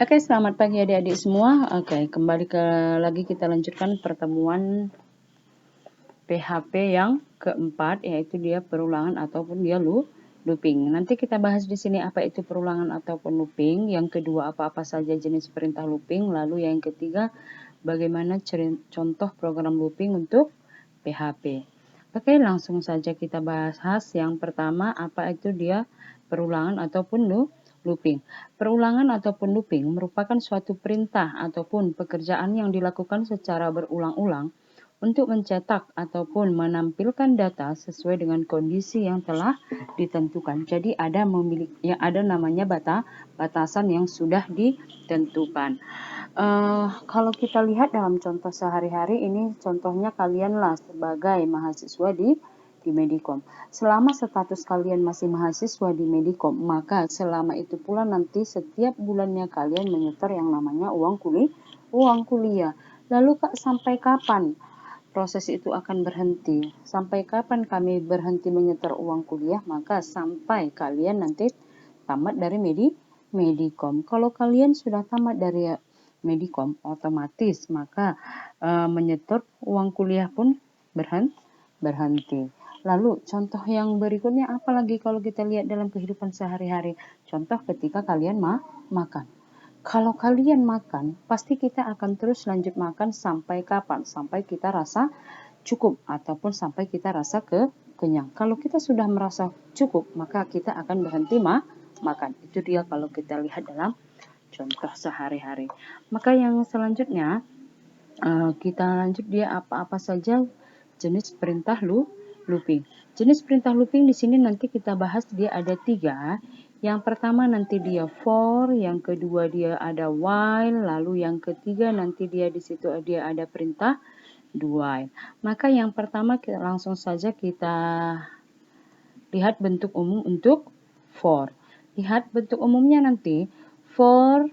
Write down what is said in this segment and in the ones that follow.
Oke, selamat pagi adik-adik semua. Oke, kembali lagi kita lanjutkan pertemuan PHP yang keempat, yaitu dia perulangan ataupun dia looping. Nanti kita bahas di sini apa itu perulangan ataupun looping. Yang kedua, apa-apa saja jenis perintah looping. Lalu yang ketiga, bagaimana contoh program looping untuk PHP. Oke, langsung saja kita bahas. Yang pertama, apa itu dia perulangan ataupun looping. Perulangan ataupun looping merupakan suatu perintah ataupun pekerjaan yang dilakukan secara berulang-ulang untuk mencetak ataupun menampilkan data sesuai dengan kondisi yang telah ditentukan. Jadi ada namanya batasan yang sudah ditentukan. Kalau kita lihat dalam contoh sehari-hari ini, contohnya kalianlah sebagai mahasiswa di Medicom. Selama status kalian masih mahasiswa di Medicom, maka selama itu pula nanti setiap bulannya kalian menyetor yang namanya uang kuliah. Lalu Kak, sampai kapan proses itu akan berhenti? Sampai kapan kami berhenti menyetor uang kuliah? Maka sampai kalian nanti tamat dari Medicom. Kalau kalian sudah tamat dari Medicom, otomatis maka menyetor uang kuliah pun berhenti. Lalu contoh yang berikutnya apalagi kalau kita lihat dalam kehidupan sehari-hari. Contoh ketika kalian makan. Kalau kalian makan, pasti kita akan terus lanjut makan sampai kapan? Sampai kita rasa cukup ataupun sampai kita rasa kenyang. Kalau kita sudah merasa cukup, maka kita akan berhenti makan. Itu dia kalau kita lihat dalam contoh sehari-hari. Maka yang selanjutnya kita lanjut dia apa-apa saja jenis perintah looping. Jenis perintah looping di sini nanti kita bahas dia ada 3. Yang pertama nanti dia for, yang kedua dia ada while, lalu yang ketiga nanti dia di situ dia ada perintah do while. Maka yang pertama langsung saja kita lihat bentuk umum untuk for. Lihat bentuk umumnya nanti for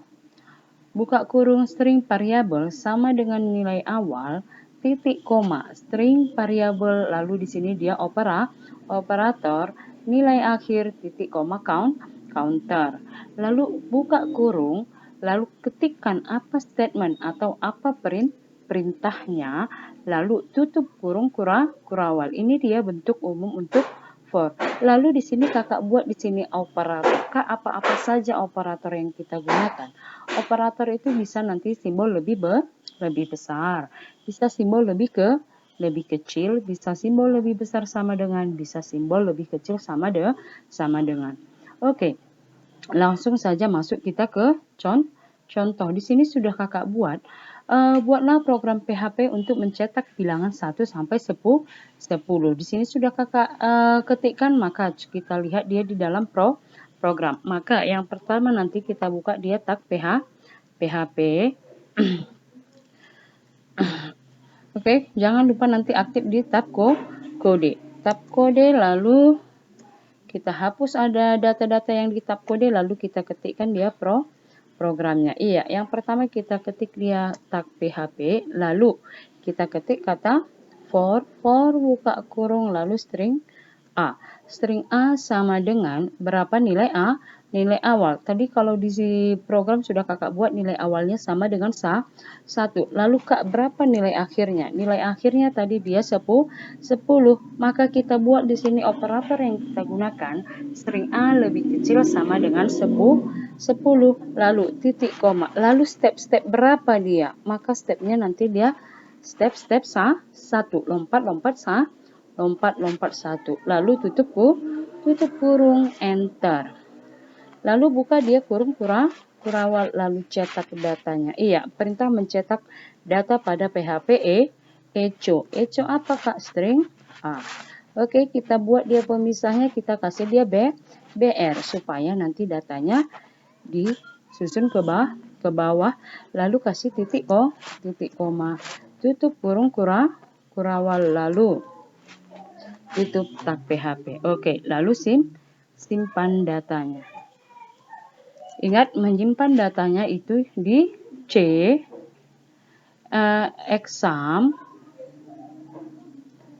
buka kurung string variabel sama dengan nilai awal titik koma string variabel, lalu di sini dia operator nilai akhir titik koma counter, lalu buka kurung, lalu ketikkan apa statement atau apa perintahnya, lalu tutup kurung kurawal. Ini dia bentuk umum untuk for. Lalu di sini kakak buat di sini operator. Kak, apa-apa saja operator yang kita gunakan? Operator itu bisa nanti simbol lebih besar, bisa simbol lebih kecil, bisa simbol lebih besar sama dengan, bisa simbol lebih kecil sama dengan. Oke. Langsung saja masuk kita ke contoh. Di sini sudah kakak buat. Buatlah program PHP untuk mencetak bilangan 1 sampai 10. Di sini sudah kakak ketikkan, maka kita lihat dia di dalam program. Maka yang pertama nanti kita buka dia tag PHP. Oke, jangan lupa nanti aktif di tab kode. Tab kode, lalu kita hapus ada data-data yang di tab kode, lalu kita ketikkan dia programnya. Iya, yang pertama kita ketik dia tag PHP, lalu kita ketik kata for buka kurung, lalu string A. String A sama dengan berapa nilai A? Nilai awal. Tadi kalau di program sudah kakak buat nilai awalnya sama dengan 1. Lalu Kak, berapa nilai akhirnya? Nilai akhirnya tadi dia 10. Maka kita buat di sini operator yang kita gunakan string A lebih kecil sama dengan 10. Lalu titik koma. Lalu step-step berapa dia? Maka stepnya nanti dia step 1. Lompat 1. Lalu tutup kurung, enter. Lalu buka dia kurung kurawal, lalu cetak datanya. Iya, perintah mencetak data pada PHP echo. Echo apa Kak? String A. Oke, kita buat dia pemisahnya, kita kasih dia BR supaya nanti datanya disusun ke bawah, lalu kasih titik koma, tutup kurung kurawal, lalu tutup tag PHP. Oke, lalu simpan datanya. Ingat, menyimpan datanya itu di exam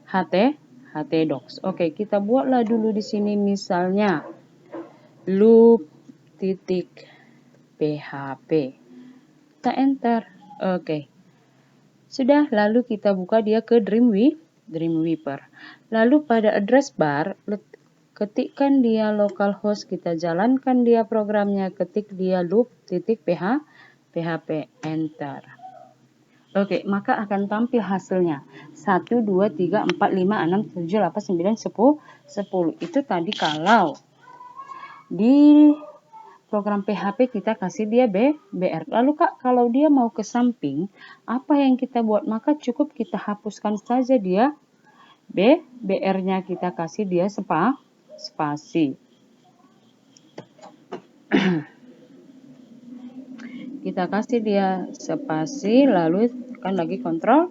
htdocs. Oke, kita buatlah dulu di sini misalnya loop titik PHP. kita enter. Oke. Sudah, lalu kita buka dia ke Dreamweaver. Lalu pada address bar, ketikkan dia localhost, kita jalankan dia programnya, ketik dia loop.php, enter. Oke, maka akan tampil hasilnya. 1, 2, 3, 4, 5, 6, 7, 8, 9, 10. Itu tadi kalau di program PHP kita kasih dia BR. Lalu Kak, kalau dia mau ke samping, apa yang kita buat? Maka cukup kita hapuskan saja dia BR-nya, kita kasih dia spasi. Kita kasih dia spasi, lalu tekan lagi Ctrl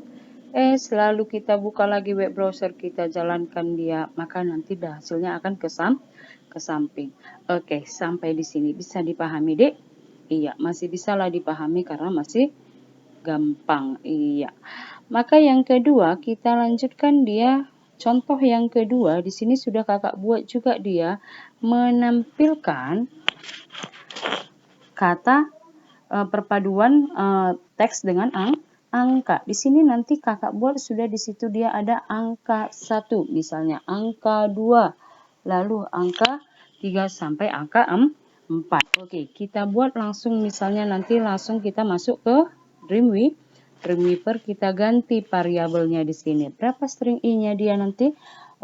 S, lalu kita buka lagi web browser, kita jalankan dia, maka nanti hasilnya akan ke samping. Oke, sampai di sini bisa dipahami, Dek? Iya, masih bisa lah dipahami karena masih gampang. Iya. Maka yang kedua, kita lanjutkan dia. Contoh yang kedua, di sini sudah Kakak buat juga dia menampilkan kata perpaduan teks dengan angka. Di sini nanti Kakak buat sudah di situ dia ada angka 1, misalnya angka 2, lalu angka 3 sampai angka 4. Oke, kita buat langsung, misalnya nanti langsung kita masuk ke Dreamweaver, kita ganti variabelnya di sini. Berapa string i-nya dia nanti?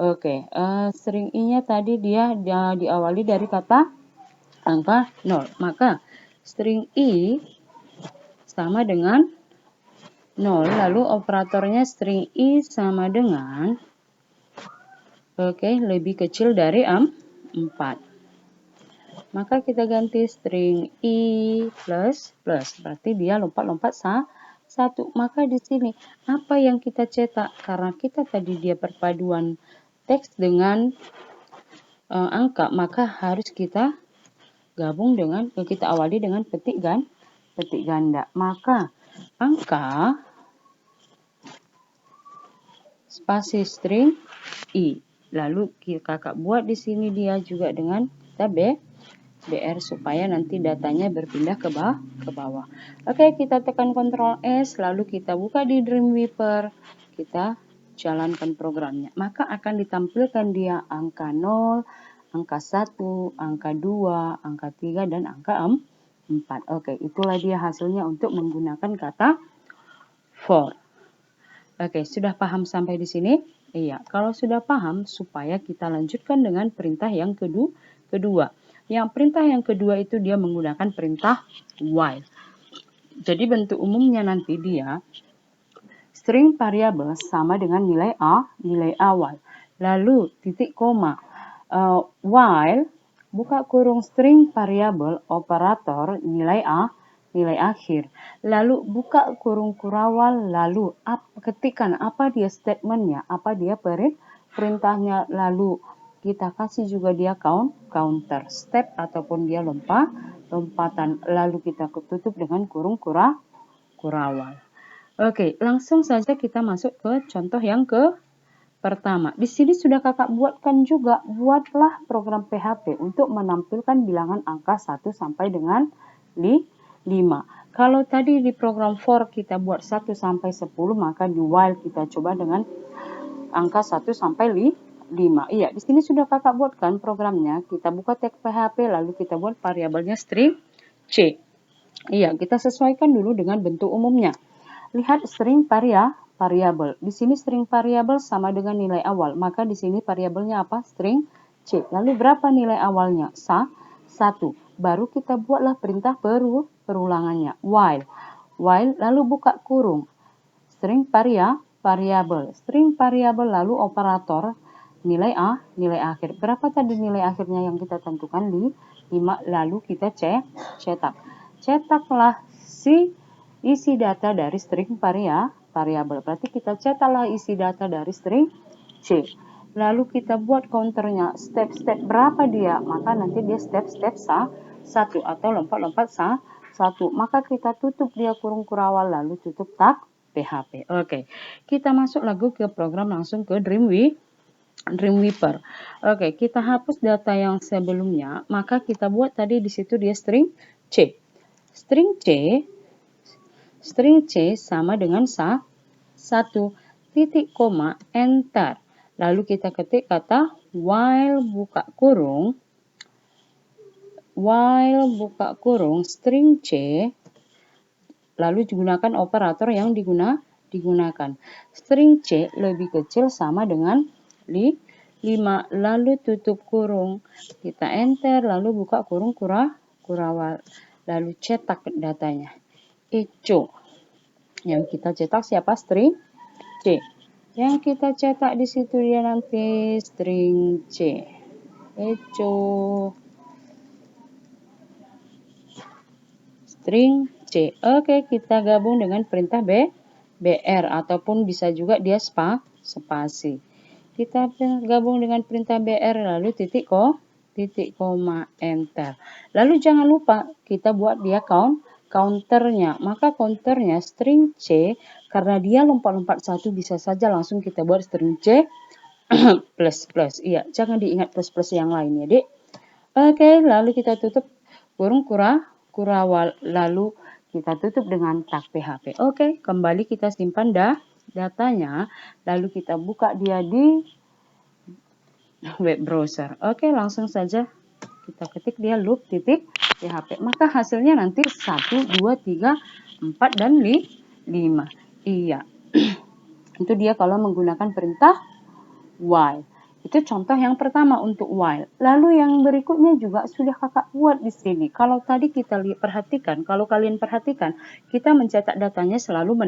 Oke, string i-nya tadi dia diawali dari kata angka 0. Maka string i sama dengan 0, lalu operatornya string i sama dengan lebih kecil dari 4. Maka kita ganti string i plus, berarti dia lompat-lompat 1. Maka di sini apa yang kita cetak? Karena kita tadi dia perpaduan teks dengan angka, maka harus kita gabung dengan, kita awali dengan petik ganda. Maka angka spasi string i. Lalu Kakak buat di sini dia juga dengan kita BR supaya nanti datanya berpindah ke bawah. Oke, kita tekan Ctrl S, lalu kita buka di Dreamweaver, kita jalankan programnya. Maka akan ditampilkan dia angka 0, angka 1, angka 2, angka 3, dan angka 4. Oke, itulah dia hasilnya untuk menggunakan kata for. Oke, sudah paham sampai di sini? Iya, kalau sudah paham, supaya kita lanjutkan dengan perintah yang kedua. Yang perintah yang kedua itu dia menggunakan perintah while. Jadi bentuk umumnya nanti dia string variabel sama dengan nilai A while. Lalu titik koma, while buka kurung string variabel operator nilai A nilai akhir. Lalu buka kurung kurawal, lalu ketikkan apa dia statementnya, apa dia perintahnya, lalu kita kasih juga dia counter step ataupun dia lompatan, lalu kita tutup dengan kurung kurawal. Oke, langsung saja kita masuk ke contoh yang pertama. Di sini sudah Kakak buatkan juga, buatlah program PHP untuk menampilkan bilangan angka 1 sampai dengan 5. Kalau tadi di program for kita buat 1 sampai 10, maka di while kita coba dengan angka 1 sampai 5. Iya, di sini sudah Kakak buatkan programnya. Kita buka tag PHP, lalu kita buat variabelnya string C. Iya, kita sesuaikan dulu dengan bentuk umumnya. Lihat string variabel. Di sini string variabel sama dengan nilai awal. Maka di sini variabelnya apa? String C. Lalu berapa nilai awalnya? 1. Baru kita buatlah perintah perulangannya. While, lalu buka kurung. String variabel. String variabel lalu operator nilai A, nilai akhir. Berapa tadi nilai akhirnya yang kita tentukan? 5. Lalu kita cetak. Cetaklah isi data dari string variabel. Berarti kita cetaklah isi data dari string C. Lalu kita buat counternya. Step-step berapa dia? Maka nanti dia step-step 1 atau lompat-lompat 1. Maka kita tutup dia kurung kurawal, lalu tutup tag PHP. Oke, kita masuk lagi ke program langsung ke Dreamweaver. Oke, kita hapus data yang sebelumnya. Maka kita buat tadi di situ dia string C. String C string C sama dengan 1, titik koma, enter. Lalu kita ketik kata while buka kurung, string C, lalu digunakan operator yang digunakan. String C lebih kecil sama dengan 5, lalu tutup kurung. Kita enter, lalu buka kurung kurawal, lalu cetak datanya. Echo. Yang kita cetak siapa? String C. Yang kita cetak di situ dia nanti string C. Echo. String C. Oke, kita gabung dengan perintah BR ataupun bisa juga dia spasi. Kita gabung dengan perintah BR lalu titik koma, enter. Lalu jangan lupa kita buat dia counternya. Maka counternya string C, karena dia lompat-lompat 1 bisa saja langsung kita buat string C plus. Iya, jangan diingat plus yang lain ya, Dek. Oke, lalu kita tutup kurung kurawal, lalu kita tutup dengan tag PHP. Oke, kembali kita simpan datanya, lalu kita buka dia di web browser. Oke, langsung saja kita ketik dia loop titik PHP. Maka hasilnya nanti 1, 2, 3, 4, dan 5. Iya. Itu dia kalau menggunakan perintah while. Itu contoh yang pertama untuk while. Lalu yang berikutnya juga sudah kakak buat di sini. Kalau tadi kita perhatikan, kalau kalian perhatikan, kita mencetak datanya selalu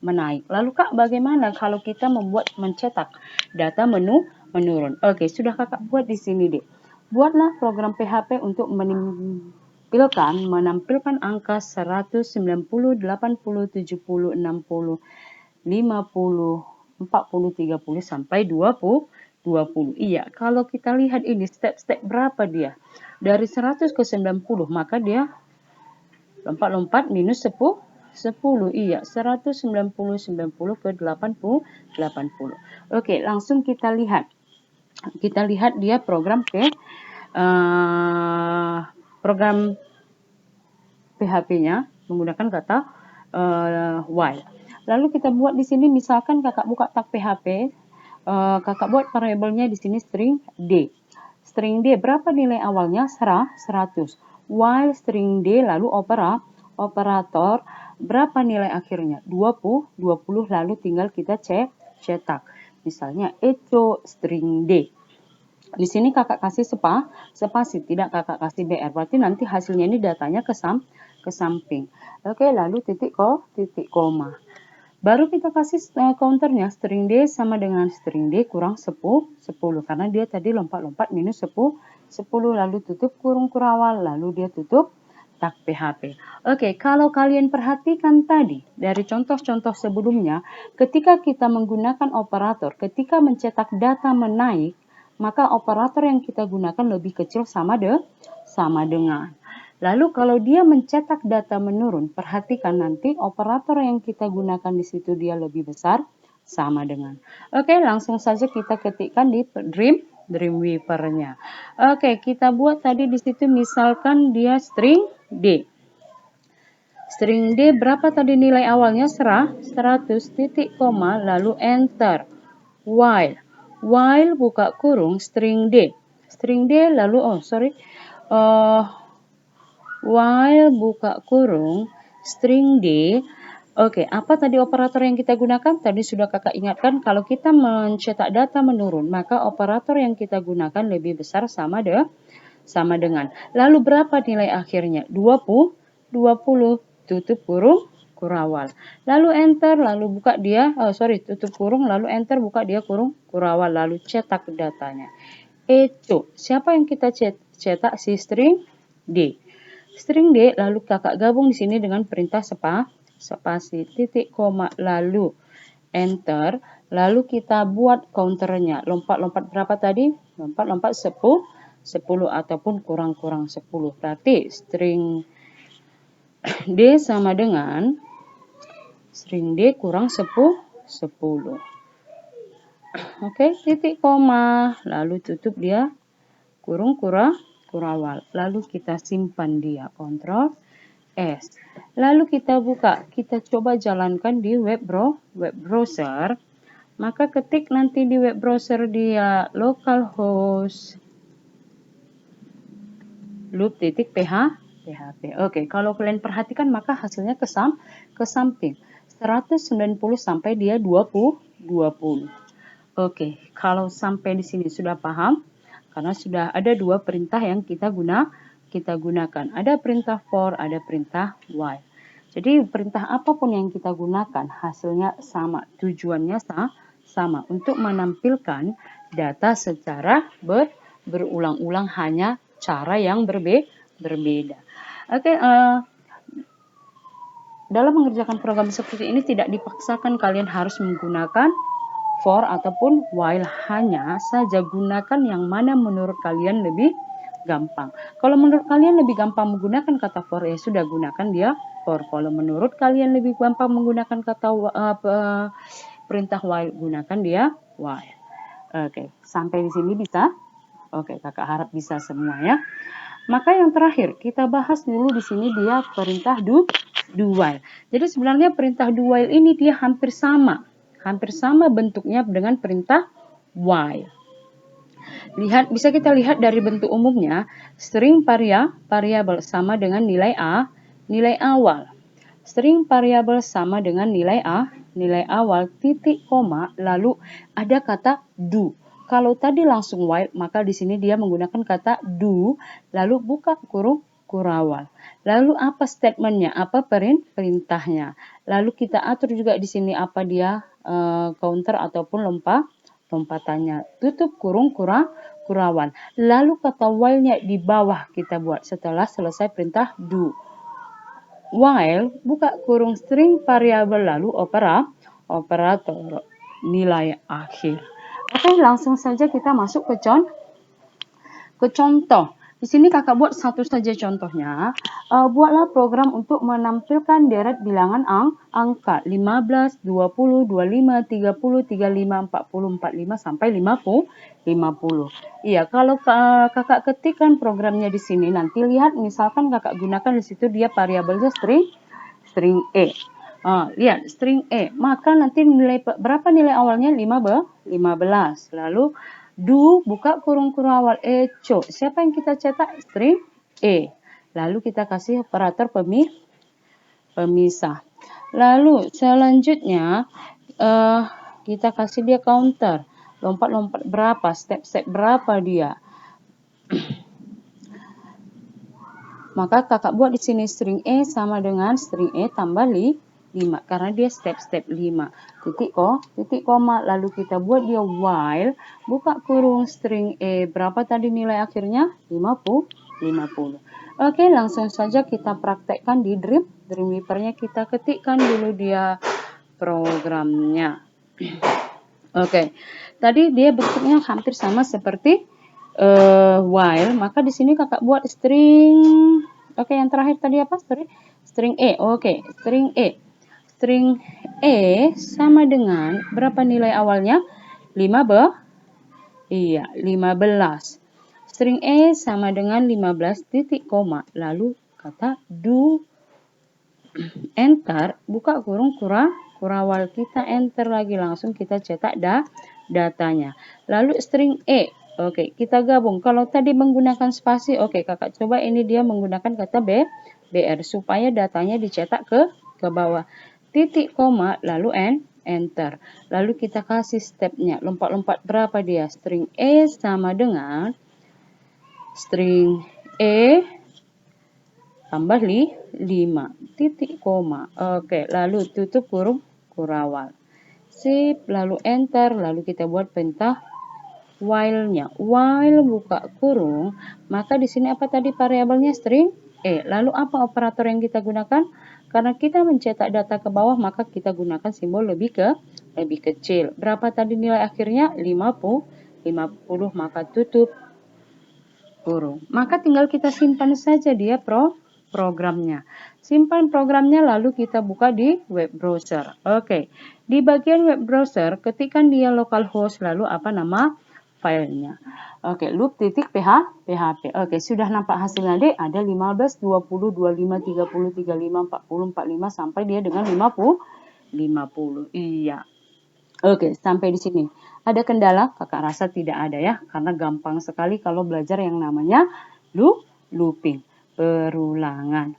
menaik. Lalu kak, bagaimana kalau kita mencetak data menurun? Oke, sudah kakak buat di sini deh. Buatlah program PHP untuk menampilkan angka 190, 80, 70, 60, 50, 40, 30 sampai 20. Iya, kalau kita lihat ini step-step berapa dia? Dari 100 ke 90, maka dia lompat-lompat minus 10. Iya, 190, 90 ke 80. Oke, langsung kita lihat. Kita lihat dia program PHP-nya menggunakan kata while. Lalu kita buat di sini, misalkan kakak buka tag PHP, kakak buat variabelnya di sini string D. String D berapa nilai awalnya? 100. While string D lalu operator berapa nilai akhirnya? 20. Lalu tinggal kita cetak. Misalnya echo string D. Di sini kakak kasih spasi, tidak kakak kasih BR. Berarti nanti hasilnya ini datanya ke samping. Oke, lalu titik koma. Baru kita kasih counternya string D sama dengan string D kurang 10, karena dia tadi lompat-lompat minus 10, lalu tutup kurung kurawal, lalu dia tutup tag PHP. Oke, kalau kalian perhatikan tadi dari contoh-contoh sebelumnya, ketika kita menggunakan operator, ketika mencetak data menaik, maka operator yang kita gunakan lebih kecil sama dengan. Lalu kalau dia mencetak data menurun, perhatikan nanti operator yang kita gunakan di situ dia lebih besar sama dengan. Oke, langsung saja kita ketikkan di Dreamweaver-nya. Oke, kita buat tadi di situ misalkan dia string D. String D berapa tadi nilai awalnya? 100, titik koma, lalu enter. While buka kurung string D. String D lalu while buka kurung string D. Oke, apa tadi operator yang kita gunakan? Tadi sudah kakak ingatkan, kalau kita mencetak data menurun, maka operator yang kita gunakan lebih besar sama dengan. Lalu berapa nilai akhirnya? 20, tutup kurung kurawal. Lalu enter, lalu buka dia, tutup kurung, lalu enter, buka dia kurung kurawal, lalu cetak datanya. Echo, siapa yang kita cetak? Si string D. String D, lalu kakak gabung di sini dengan perintah spasi, titik koma, lalu enter, lalu kita buat counternya. Lompat-lompat berapa tadi? Lompat-lompat 10 ataupun kurang 10. Berarti string D sama dengan string D kurang 10. Oke, titik koma, lalu tutup dia kurung kurawal. Lalu kita simpan dia, Ctrl S. Lalu kita buka, kita coba jalankan di web browser. Maka ketik nanti di web browser dia localhost loop.php. Oke, kalau kalian perhatikan maka hasilnya ke samping. 190 sampai dia 20. Oke, kalau sampai di sini sudah paham, karena sudah ada dua perintah yang kita gunakan. Ada perintah for, ada perintah while. Jadi perintah apapun yang kita gunakan hasilnya sama, tujuannya sama untuk menampilkan data secara berulang-ulang, hanya cara yang berbeda. Oke, dalam mengerjakan program seperti ini tidak dipaksakan kalian harus menggunakan for ataupun while, hanya saja gunakan yang mana menurut kalian lebih gampang. Kalau menurut kalian lebih gampang menggunakan kata for, ya sudah gunakan dia for. Kalau menurut kalian lebih gampang menggunakan kata perintah while, gunakan dia while. Oke, sampai di sini bisa? Oke, kakak harap bisa semua ya. Maka yang terakhir kita bahas dulu di sini dia perintah do while. Jadi sebenarnya perintah do while ini dia hampir sama bentuknya dengan perintah while. Bisa kita lihat dari bentuk umumnya, string variabel sama dengan nilai awal. String variabel sama dengan nilai awal, titik, koma, lalu ada kata do. Kalau tadi langsung while, maka di sini dia menggunakan kata do, lalu buka kurung kurawal. Lalu apa statementnya? Apa perintahnya? Lalu kita atur juga di sini apa dia counter ataupun lompatannya. Tutup kurung kurawal. Lalu kata while-nya di bawah kita buat setelah selesai perintah do. While, buka kurung string variabel, lalu operator nilai akhir. Oke, langsung saja kita masuk ke contoh. Di sini kakak buat satu saja contohnya. Buatlah program untuk menampilkan deret bilangan angka 15, 20, 25, 30, 35, 40, 45 sampai 50. Iya, kalau kakak ketikkan programnya di sini, nanti lihat misalkan kakak gunakan di situ dia variabelnya string E. Lihat string E, maka nanti berapa nilai awalnya? 15. Lalu do, buka kurung kurawal, echo. Siapa yang kita cetak? String E. Lalu kita kasih operator pemisah. Lalu selanjutnya kita kasih dia counter. Lompat-lompat berapa? Step-step berapa dia? Maka kakak buat di sini string E sama dengan string E tambah 5 karena dia step-step 5. Titik koma, lalu kita buat dia while, buka kurung string E, berapa tadi nilai akhirnya? 50. Oke, langsung saja kita praktekkan di Dreamweaver-nya. Kita ketikkan dulu dia programnya. Oke, tadi dia bentuknya hampir sama seperti while, maka di sini kakak buat string. Oke, yang terakhir tadi apa? String E. Oke, string E. String E sama dengan berapa nilai awalnya? 15. Iya, 15. String E sama dengan 15 titik koma, lalu kata do, enter, buka kurung kurawal, kita enter lagi, langsung kita cetak datanya. Lalu string E, oke, kita gabung. Kalau tadi menggunakan spasi, oke, kakak coba ini dia menggunakan kata BR supaya datanya dicetak ke bawah. Titik koma, lalu enter. Lalu kita kasih stepnya, lompat-lompat berapa dia? String E sama dengan string E tambah 5, titik koma. Oke, lalu tutup kurung kurawal. Sip, lalu enter, lalu kita buat perintah while-nya. While, buka kurung, maka di sini apa tadi variabelnya? String E. Lalu apa operator yang kita gunakan? Karena kita mencetak data ke bawah, maka kita gunakan simbol lebih kecil. Berapa tadi nilai akhirnya? 50, maka tutup kurung. Maka tinggal kita simpan saja dia programnya. Simpan programnya, lalu kita buka di web browser. Oke, di bagian web browser ketikkan dia localhost, lalu apa nama filenya. Oke, loop titik PHP. Oke, sudah nampak hasilnya dek, ada 15, 20, 25, 30, 35, 40, 45 sampai dia dengan 50. Iya. Oke, sampai di sini. Ada kendala? Kakak rasa tidak ada ya, karena gampang sekali kalau belajar yang namanya looping, perulangan.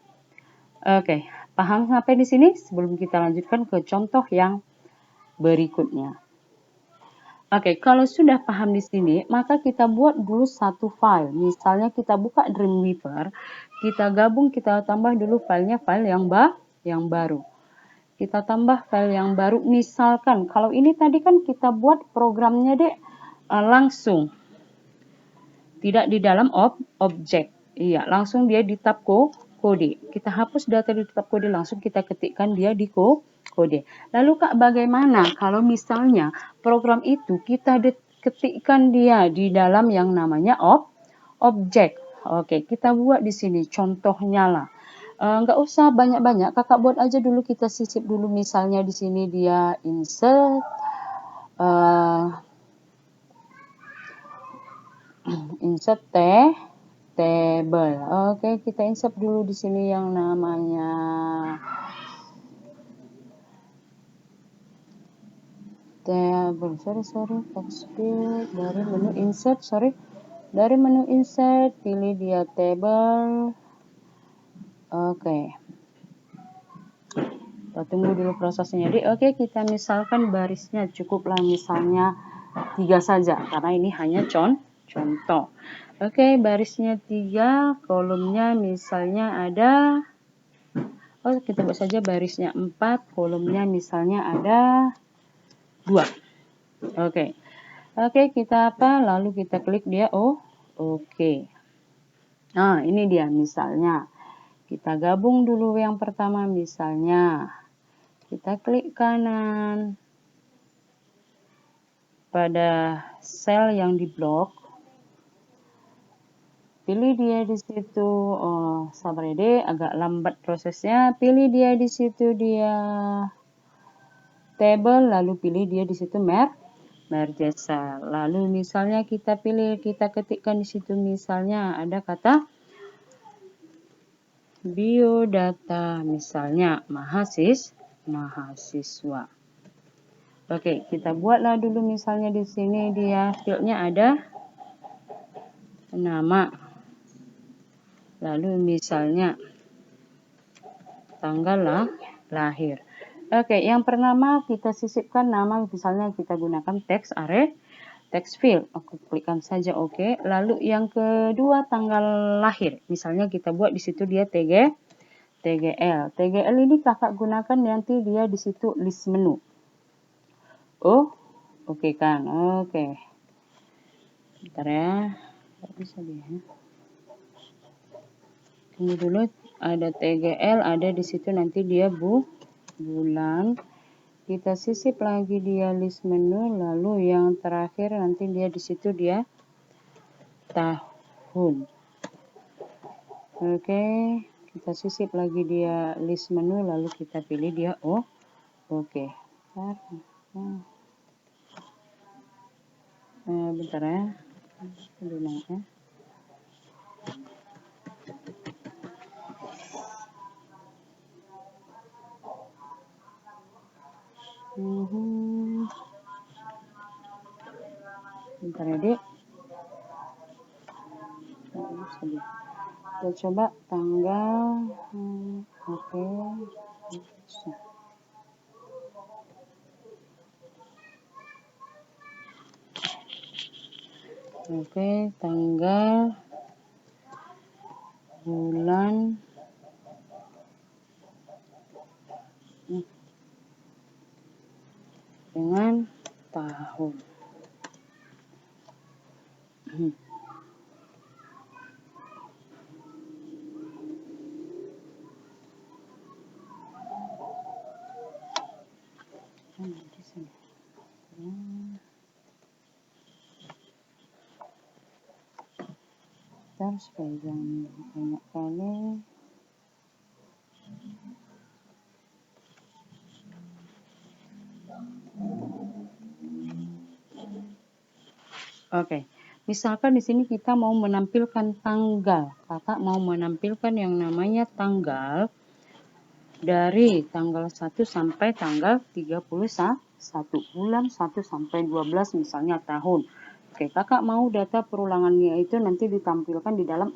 Oke, paham sampai di sini? Sebelum kita lanjutkan ke contoh yang berikutnya. Oke, kalau sudah paham di sini, maka kita buat dulu satu file. Misalnya kita buka Dreamweaver, kita gabung, kita tambah dulu filenya file yang baru. Kita tambah file yang baru. Misalkan, kalau ini tadi kan kita buat programnya dek langsung. Tidak di dalam objek. Iya, langsung dia di tab kode. Kita hapus data di tab kode, langsung kita ketikkan dia di kode. Lalu Kak, bagaimana kalau misalnya program itu kita ketikkan dia di dalam yang namanya objek? Oke, kita buat di sini contohnya lah. Nggak usah banyak-banyak, kakak buat aja dulu, kita sisip dulu. Misalnya di sini dia insert insert table. Oke, kita insert dulu di sini yang namanya table. Sorry, text field dari menu insert. Dari menu insert pilih dia table. Oke. Kita tunggu dulu prosesnya. Jadi oke, kita misalkan barisnya cukuplah misalnya 3 saja karena ini hanya contoh. Oke, barisnya 3, kolomnya misalnya ada, kita buat saja barisnya 4, kolomnya misalnya ada 2. Oke, kita lalu kita klik dia, oke. Nah, ini dia misalnya. Kita gabung dulu yang pertama misalnya. Kita klik kanan pada sel yang di blok. Pilih dia di situ. Sabar ya deh, agak lambat prosesnya. Pilih dia di situ dia table, lalu pilih dia di situ merge cell. Lalu misalnya kita ketikkan di situ misalnya ada kata biodata, misalnya mahasiswa. Oke, kita buatlah dulu misalnya di sini dia fieldnya ada nama. Lalu misalnya tanggal lahir. Oke, yang pertama kita sisipkan nama, misalnya kita gunakan text array, text field. Oke, klikkan saja oke. Lalu yang kedua tanggal lahir. Misalnya kita buat di situ dia TGL. TGL ini kakak gunakan nanti dia di situ list menu. Oke kan? Oke. Bentar ya. Tidak bisa dia. Tunggu dulu, ada TGL, ada di situ nanti dia bulan. Kita sisip lagi dia list menu, lalu yang terakhir nanti dia di situ dia tahun. Oke, kita sisip lagi dia list menu, lalu kita pilih dia oke. Bentar ya. Bentar ya dek. Kita coba tanggal. Oke. Oke, tanggal, bulan, dengan tahun. Terus pegang banyak kali. Oke. Misalkan di sini kita mau menampilkan tanggal. Kakak mau menampilkan yang namanya tanggal dari tanggal 1 sampai tanggal 31, bulan 1 sampai 12 misalnya tahun. Oke, kakak mau data perulangannya itu nanti ditampilkan di dalam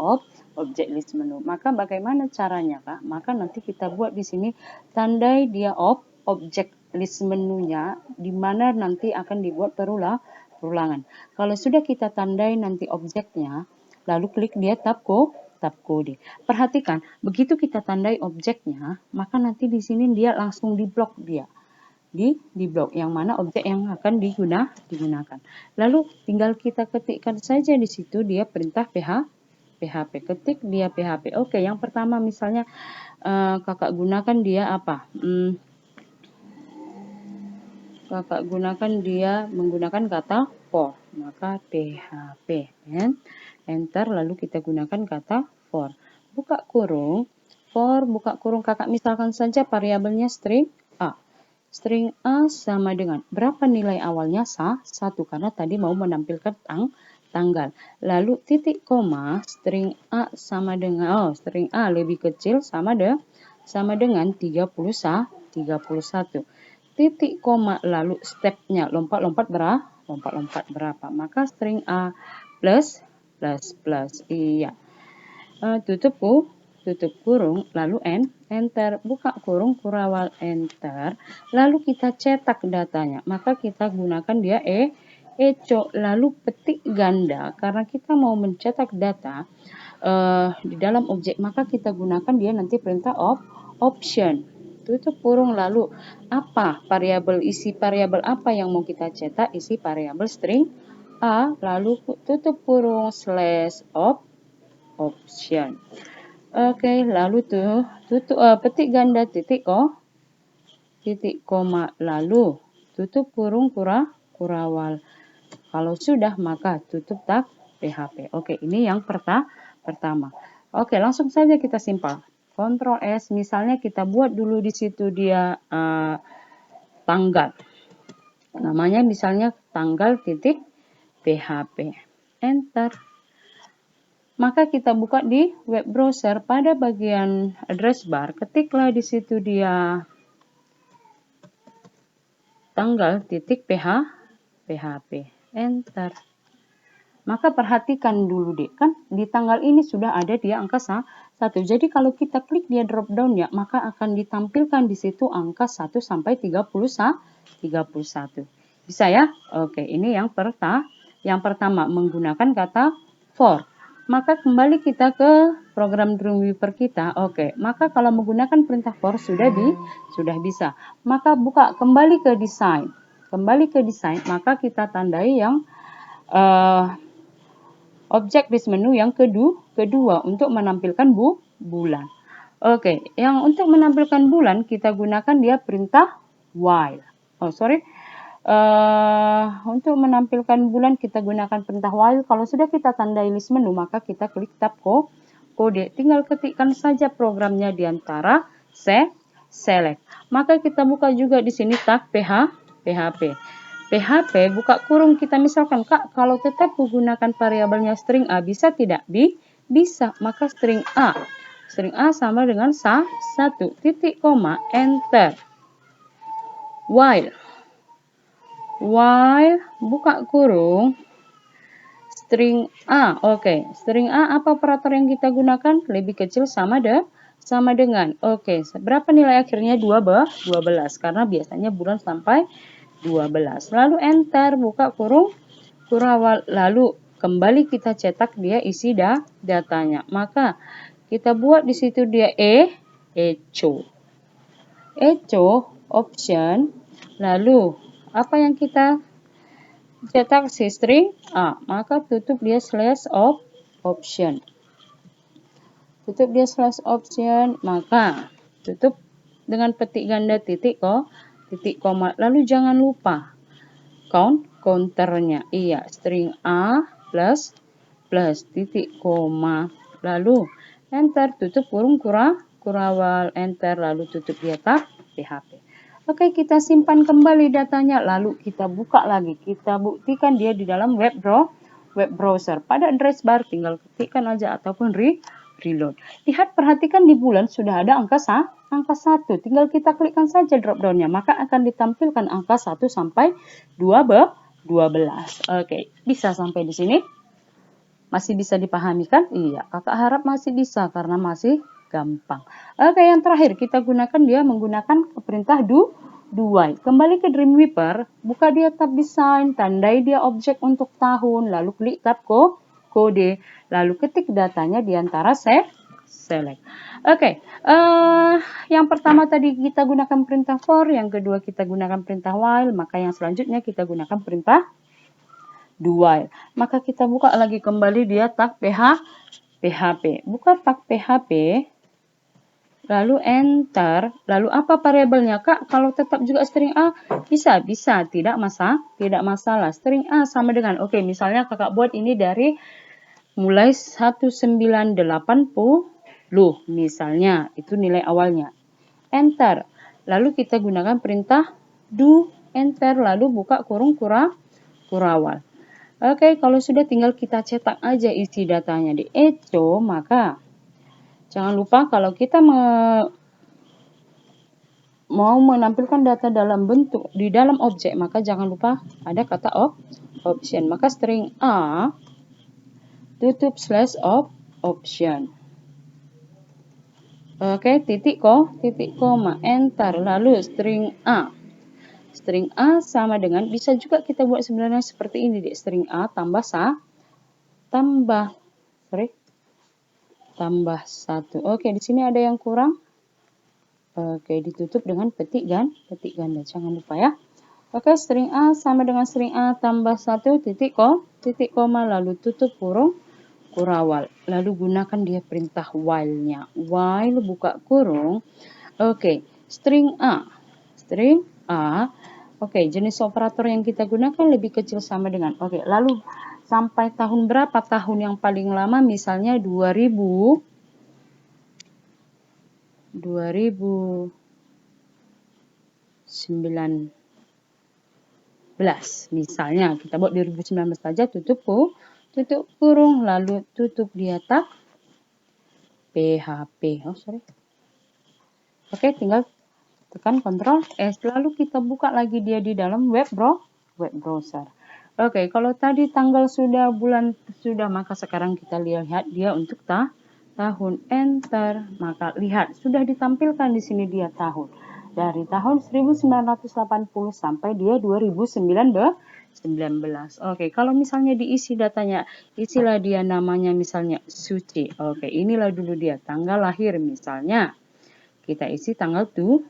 objek list menu. Maka bagaimana caranya, Kak? Maka nanti kita buat di sini tandai dia objek list menunya di mana nanti akan dibuat perulangan. Kalau sudah kita tandai nanti objeknya, lalu klik dia tab kode. Perhatikan, begitu kita tandai objeknya, maka nanti di sini dia langsung diblok dia. Di blok yang mana objek yang akan digunakan. Lalu tinggal kita ketikkan saja di situ dia perintah PHP. Ketik dia PHP. Oke, yang pertama misalnya kakak gunakan dia apa? Kakak gunakan dia menggunakan kata for. Maka PHP. Enter lalu kita gunakan kata for. Buka kurung. For buka kurung kakak misalkan saja variabelnya string A. String A sama dengan berapa nilai awalnya? 1 karena tadi mau menampilkan tanggal. Lalu titik koma string A sama dengan string A lebih kecil sama dengan 31. Titik koma lalu stepnya lompat-lompat berapa? Maka string A plus. Iya. Tutup kurung, lalu enter, buka kurung, kurawal, enter, lalu kita cetak datanya, maka kita gunakan dia echo, lalu petik ganda, karena kita mau mencetak data di dalam objek, maka kita gunakan dia nanti perintah option, tutup kurung, lalu apa isi variabel apa yang mau kita cetak, isi variabel string A, lalu tutup kurung slash option. Oke, lalu petik ganda titik koma, lalu tutup kurung kurawal. Kalau sudah maka tutup tab PHP. Oke, ini yang pertama. Oke, langsung saja kita simpel. Ctrl S, misalnya kita buat dulu di situ dia tanggal. Namanya misalnya tanggal titik PHP. Enter. Maka kita buka di web browser, pada bagian address bar, ketiklah di situ dia tanggal titik PHP. Enter. Maka perhatikan dulu deh, kan di tanggal ini sudah ada dia angka 1. Jadi kalau kita klik dia drop down ya, maka akan ditampilkan di situ angka 1 sampai 31. Bisa ya? Oke, ini yang pertama menggunakan kata for. Maka kembali kita ke program Dreamweaver kita. Oke, maka kalau menggunakan perintah for sudah bisa. Maka buka kembali ke desain. Maka kita tandai yang objek list menu yang kedua untuk menampilkan bulan. Oke, yang untuk menampilkan bulan kita gunakan dia perintah while. Untuk menampilkan bulan kita gunakan perintah while. Kalau sudah kita tandai list menu, maka kita klik tab kode. Tinggal ketikkan saja programnya di antara select. Maka kita buka juga di sini tab PHP. PHP buka kurung, kita misalkan, Kak, kalau tetap menggunakan variabelnya string A bisa tidak? Bisa. Maka string A sama dengan 1 titik koma, enter. While buka kurung string A. Oke, string A apa operator yang kita gunakan? Lebih kecil sama dengan. Oke, berapa nilai akhirnya? 12 karena biasanya bulan sampai 12. Lalu enter, buka kurung kurawal, lalu kembali kita cetak dia isi datanya. Maka kita buat di situ dia echo option, lalu apa yang kita cetak si string A, maka tutup dia slash option. Maka tutup dengan petik ganda titik koma. Lalu jangan lupa counternya. Iya, string A plus titik koma. Lalu enter, tutup kurung kurawal, enter, lalu tutup dia tab PHP. Oke, kita simpan kembali datanya, lalu kita buka lagi. Kita buktikan dia di dalam web web browser. Pada address bar tinggal ketikkan aja ataupun reload. Lihat, perhatikan di bulan sudah ada angka 1. Tinggal kita klikkan saja drop down-nya, maka akan ditampilkan angka 1 sampai 12. Oke, bisa sampai di sini? Masih bisa dipahami kan? Iya, kakak harap masih bisa karena masih gampang. Oke, yang terakhir kita gunakan dia menggunakan perintah do while. Kembali ke Dreamweaver, buka dia tab design, tandai dia objek untuk tahun, lalu klik tab kode, lalu ketik datanya di antara select. Oke, yang pertama tadi kita gunakan perintah for, yang kedua kita gunakan perintah while, maka yang selanjutnya kita gunakan perintah do while. Maka kita buka lagi kembali dia tag PHP. Buka tag PHP, lalu enter, lalu apa variabelnya Kak? Kalau tetap juga string A, bisa, tidak masalah. String A sama dengan, oke, misalnya kakak buat ini dari mulai 1980, misalnya, itu nilai awalnya. Enter, lalu kita gunakan perintah do, enter, lalu buka kurung kurawal. Oke, kalau sudah tinggal kita cetak aja isi datanya di echo, maka jangan lupa kalau kita mau menampilkan data dalam bentuk di dalam objek, maka jangan lupa ada kata option. Maka string A tutup slash option. Oke, titik koma, enter, lalu string A. String A sama dengan, bisa juga kita buat sebenarnya seperti ini, di string A tambah 1. Oke, di sini ada yang kurang. Oke, ditutup dengan petik ganda. Jangan lupa ya. Oke, string A sama dengan string A tambah 1 titik koma, lalu tutup kurung kurawal. Lalu gunakan dia perintah while-nya. While buka kurung. Oke, string A. Oke, jenis operator yang kita gunakan lebih kecil sama dengan. Oke, lalu sampai tahun berapa? Tahun yang paling lama misalnya 2019. Misalnya kita buat 2019 saja, tutup kurung, lalu tutup dia tab PHP. Oke, tinggal tekan Ctrl S, lalu kita buka lagi dia di dalam web browser. Oke, kalau tadi tanggal sudah, bulan sudah, maka sekarang kita lihat dia untuk tahun, enter, maka lihat sudah ditampilkan di sini dia tahun. Dari tahun 1980 sampai dia 2019. Oke, kalau misalnya diisi datanya, isilah dia namanya misalnya Suci. Oke, inilah dulu dia tanggal lahir misalnya. Kita isi tanggal 7,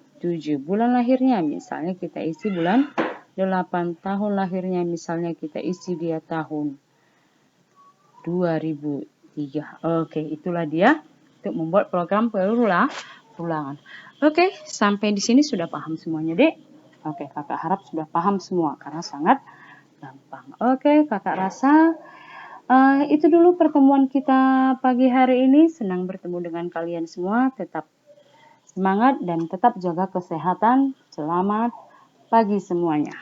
bulan lahirnya misalnya kita isi bulan 8, tahun lahirnya misalnya kita isi dia tahun 2003. Oke, itulah dia untuk membuat program perulangan. Oke, sampai di sini sudah paham semuanya, Dek? Oke, kakak harap sudah paham semua karena sangat gampang. Oke, kakak rasa itu dulu pertemuan kita pagi hari ini. Senang bertemu dengan kalian semua. Tetap semangat dan tetap jaga kesehatan. Selamat pagi semuanya.